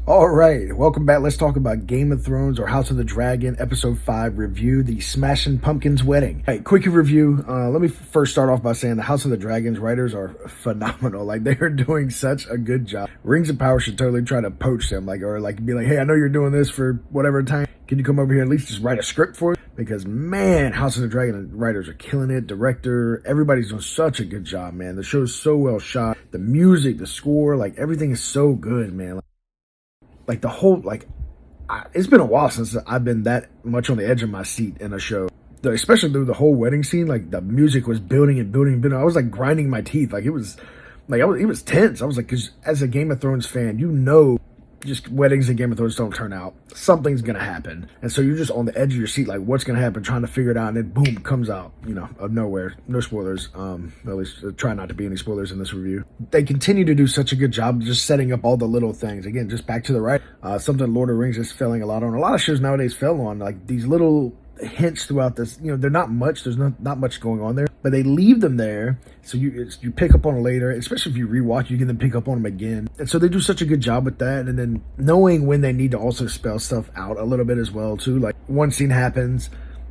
All right, welcome back. Let's talk about Game of Thrones or House of the Dragon, Episode 5 review, The Smashing Pumpkins Wedding. Hey, quick review. Let me first start off by saying the House of the Dragon's writers are phenomenal. Like, they are doing such a good job. Rings of Power should totally try to poach them, or be like, hey, I know you're doing this for whatever time. Can you come over here and at least just write a script for it? Because, man, House of the Dragon writers are killing it. Director, everybody's doing such a good job, man. The show's so well shot. The music, the score, everything is so good, man. The whole, it's been a while since I've been that much on the edge of my seat in a show. Especially through the whole wedding scene, the music was building and building and building. I was grinding my teeth. It was tense. I was because as a Game of Thrones fan, just weddings in Game of Thrones don't turn out. Something's gonna happen. And so you're just on the edge of your seat, what's gonna happen, trying to figure it out, and then boom, comes out, of nowhere. No spoilers. At least try not to be any spoilers in this review. They continue to do such a good job of just setting up all the little things. Again, just back to the right. Something Lord of the Rings is failing a lot on. A lot of shows nowadays fail on, these little hints throughout this. They're not much. There's not much going on there, but they leave them there so you pick up on it later. Especially if you rewatch, you can then pick up on them again. And so they do such a good job with that. And then knowing when they need to also spell stuff out a little bit as well too. One scene happens,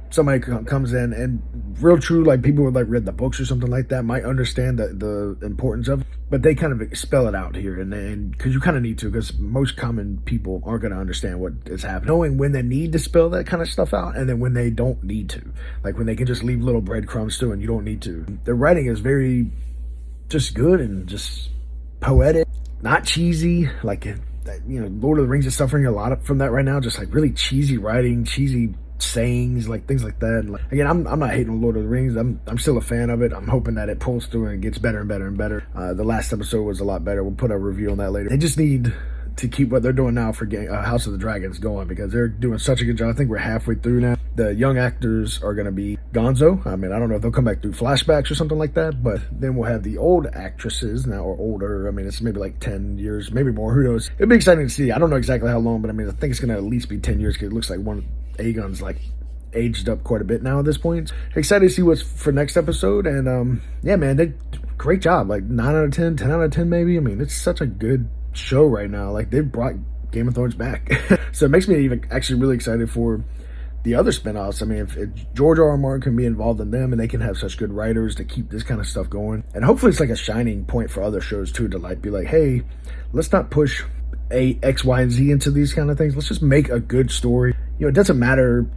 somebody comes in, and real true, people who read the books or something like that might understand the importance of it, but they kind of spell it out here, and because you kind of need to, because most common people aren't going to understand what is happening. Knowing when they need to spell that kind of stuff out, and then when they don't need to, when they can just leave little breadcrumbs too, and you don't need to. The writing is very just good and just poetic, not cheesy. Lord of the Rings is suffering a lot from that right now, just really cheesy writing, cheesy sayings, things like that. And again, I'm not hating on Lord of the Rings. I'm still a fan of it. I'm hoping that it pulls through and it gets better and better and better. The last episode was a lot better. We'll put a review on that later. They just need to keep what they're doing now for House of the Dragons going, because they're doing such a good job. I think we're halfway through now. The young actors are going to be gonzo. I don't know if they'll come back through flashbacks or something like that, but then we'll have the old actresses now, or older. It's maybe 10 years, maybe more. Who knows? It'd be exciting to see. I don't know exactly how long, but I think it's going to at least be 10 years, because it looks like Aegon's aged up quite a bit now at this point. Excited to see what's for next episode. And yeah, man, they great job. 9 out of 10, 10 out of 10 maybe. It's such a good show right now. They brought Game of Thrones back. So it makes me even actually really excited for the other spinoffs. If George R.R. Martin can be involved in them, and they can have such good writers to keep this kind of stuff going, and hopefully it's a shining point for other shows too, to be hey, let's not push X, Y, and Z into these kind of things. Let's just make a good story. It doesn't matter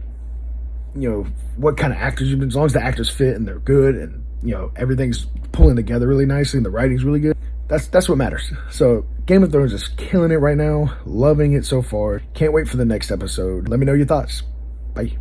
what kind of actors you've been, as long as the actors fit and they're good, and everything's pulling together really nicely and the writing's really good. That's what matters. So Game of Thrones is killing it right now. Loving it so far. Can't wait for the next episode. Let me know your thoughts. Bye.